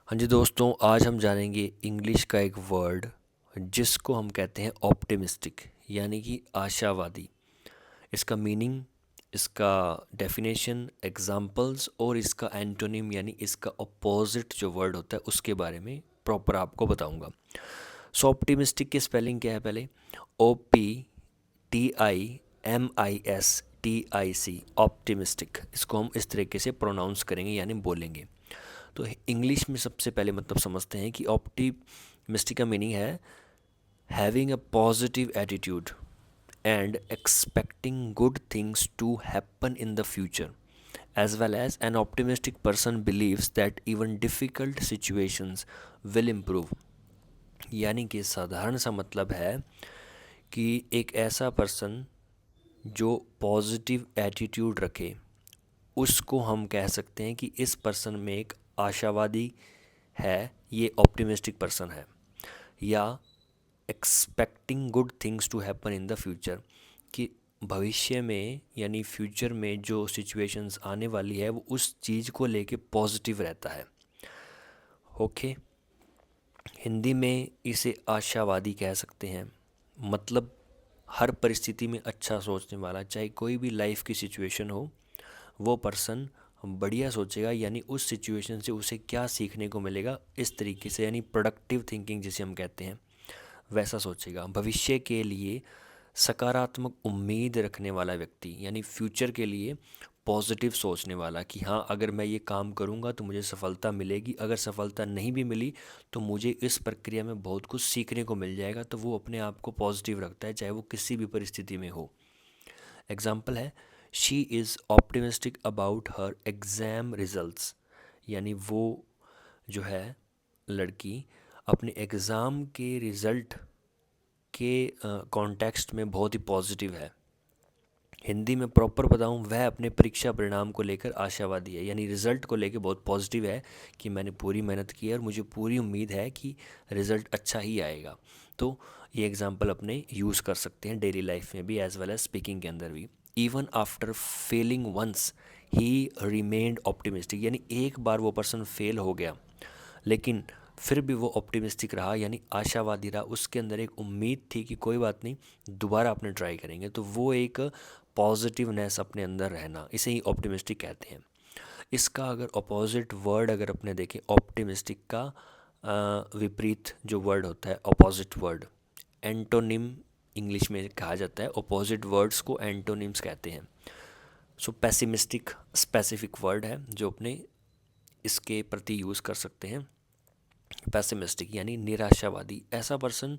हाँ जी दोस्तों, आज हम जानेंगे इंग्लिश का एक वर्ड जिसको हम कहते हैं ऑप्टिमिस्टिक, यानी कि आशावादी। इसका मीनिंग, इसका डेफिनेशन, एग्जाम्पल्स और इसका एंटोनिम यानी इसका अपोजिट जो वर्ड होता है उसके बारे में प्रॉपर आपको बताऊंगा। सो ऑप्टिमिस्टिक की स्पेलिंग क्या है? पहले OPTIMISTIC, ऑप्टिमिस्टिक। इसको हम इस तरीके से प्रोनाउंस करेंगे यानी बोलेंगे। तो इंग्लिश में सबसे पहले मतलब समझते हैं कि ऑप्टिमिस्टिक का मीनिंग है having a positive attitude and expecting good things to happen in the future, as well as an optimistic person believes that even difficult situations will improve। यानी कि साधारण सा मतलब है कि एक ऐसा पर्सन जो पॉजिटिव एटीट्यूड रखे उसको हम कह सकते हैं कि इस पर्सन में एक आशावादी है, ये ऑप्टिमिस्टिक पर्सन है। या expecting good things to happen in the future, कि भविष्य में यानी फ्यूचर में जो सिचुएशंस आने वाली है वो उस चीज़ को लेके पॉजिटिव रहता है। ओके, हिंदी में इसे आशावादी कह सकते हैं। मतलब हर परिस्थिति में अच्छा सोचने वाला, चाहे कोई भी लाइफ की सिचुएशन हो, वो पर्सन बढ़िया सोचेगा, यानी उस सिचुएशन से उसे क्या सीखने को मिलेगा इस तरीके से, यानी प्रोडक्टिव थिंकिंग जिसे हम कहते हैं वैसा सोचेगा। भविष्य के लिए सकारात्मक उम्मीद रखने वाला व्यक्ति, यानी फ्यूचर के लिए पॉजिटिव सोचने वाला कि हाँ, अगर मैं ये काम करूँगा तो मुझे सफलता मिलेगी, अगर सफलता नहीं भी मिली तो मुझे इस प्रक्रिया में बहुत कुछ सीखने को मिल जाएगा। तो वो अपने आप को पॉजिटिव रखता है चाहे वो किसी भी परिस्थिति में हो। एग्जाम्पल है, she is optimistic about her exam results, यानी वो जो है लड़की अपने एग्ज़ाम के रिज़ल्ट के कॉन्टेक्स्ट में बहुत ही पॉजिटिव है। हिंदी में प्रॉपर बताऊं, वह अपने परीक्षा परिणाम को लेकर आशावादी है, यानी रिज़ल्ट को लेकर बहुत पॉजिटिव है कि मैंने पूरी मेहनत की है और मुझे पूरी उम्मीद है कि रिज़ल्ट अच्छा ही आएगा। तो ये एग्जांपल अपने यूज़ कर सकते हैं डेली लाइफ में भी एज वेल एज स्पीकिंग के अंदर भी। Even after failing once he remained optimistic, यानी एक बार वो पर्सन फेल हो गया लेकिन फिर भी वो ऑप्टिमिस्टिक रहा, यानी आशावादी रहा। उसके अंदर एक उम्मीद थी कि कोई बात नहीं, दोबारा अपने ट्राई करेंगे। तो वो एक पॉजिटिवनेस अपने अंदर रहना, इसे ही ऑप्टिमिस्टिक कहते हैं। इसका अगर अपोजिट वर्ड अगर अपने देखें, ऑप्टिमिस्टिक का विपरीत जो वर्ड होता है, अपोजिट वर्ड, एंटोनिम इंग्लिश में कहा जाता है। अपोजिट वर्ड्स को एंटोनिम्स कहते हैं। सो पेसिमिस्टिक स्पेसिफिक वर्ड है जो अपने इसके प्रति यूज़ कर सकते हैं। पेसिमिस्टिक यानी निराशावादी, ऐसा पर्सन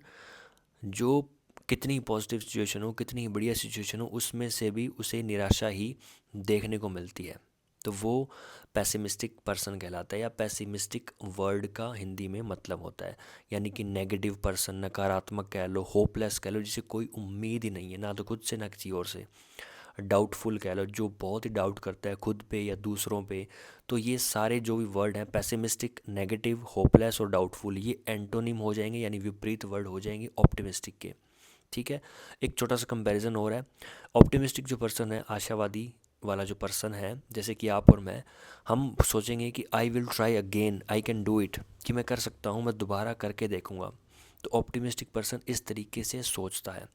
जो कितनी पॉजिटिव सिचुएशन हो, कितनी बढ़िया सिचुएशन हो, उसमें से भी उसे निराशा ही देखने को मिलती है, तो वो पेसिमिस्टिक पर्सन कहलाता है। या पेसिमिस्टिक वर्ड का हिंदी में मतलब होता है यानी कि नेगेटिव पर्सन, नकारात्मक कह लो, होपलेस कह लो, जिसे कोई उम्मीद ही नहीं है ना तो खुद से ना किसी और से। डाउटफुल कह लो, जो बहुत ही डाउट करता है खुद पे या दूसरों पे। तो ये सारे जो भी वर्ड हैं, पेसिमिस्टिक, नेगेटिव, होपलेस और डाउटफुल, ये एंटोनिम हो जाएंगे यानी विपरीत वर्ड हो जाएंगे ऑप्टिमिस्टिक के। ठीक है, एक छोटा सा कंपैरिजन हो रहा है। ऑप्टिमिस्टिक जो पर्सन है, आशावादी वाला जो पर्सन है, जैसे कि आप और मैं, हम सोचेंगे कि I will try again, I can do it, कि मैं कर सकता हूँ, मैं दोबारा करके देखूँगा। तो ऑप्टिमिस्टिक पर्सन इस तरीके से सोचता है।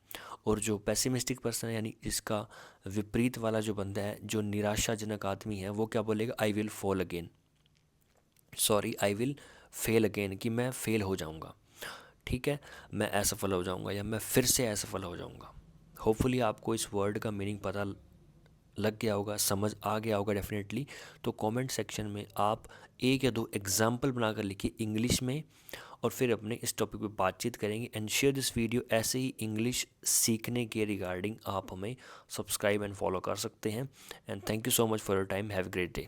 और जो पेसिमिस्टिक पर्सन है, यानी इसका विपरीत वाला जो बंदा है, जो निराशाजनक आदमी है, वो क्या बोलेगा? I will fall again, sorry I will fail again, कि मैं फेल हो जाऊंगा। ठीक है, मैं असफल हो जाऊंगा या मैं फिर से असफल हो जाऊंगा। होपफुली आपको इस वर्ड का मीनिंग पता लग गया होगा, समझ आ गया होगा डेफिनेटली। तो कमेंट सेक्शन में आप एक या दो एग्जाम्पल बनाकर लिखिए इंग्लिश में, और फिर अपने इस टॉपिक पे बातचीत करेंगे। And share this video. ऐसे ही इंग्लिश सीखने के रिगार्डिंग आप हमें सब्सक्राइब एंड फॉलो कर सकते हैं। And thank you so much for your time. Have a great day.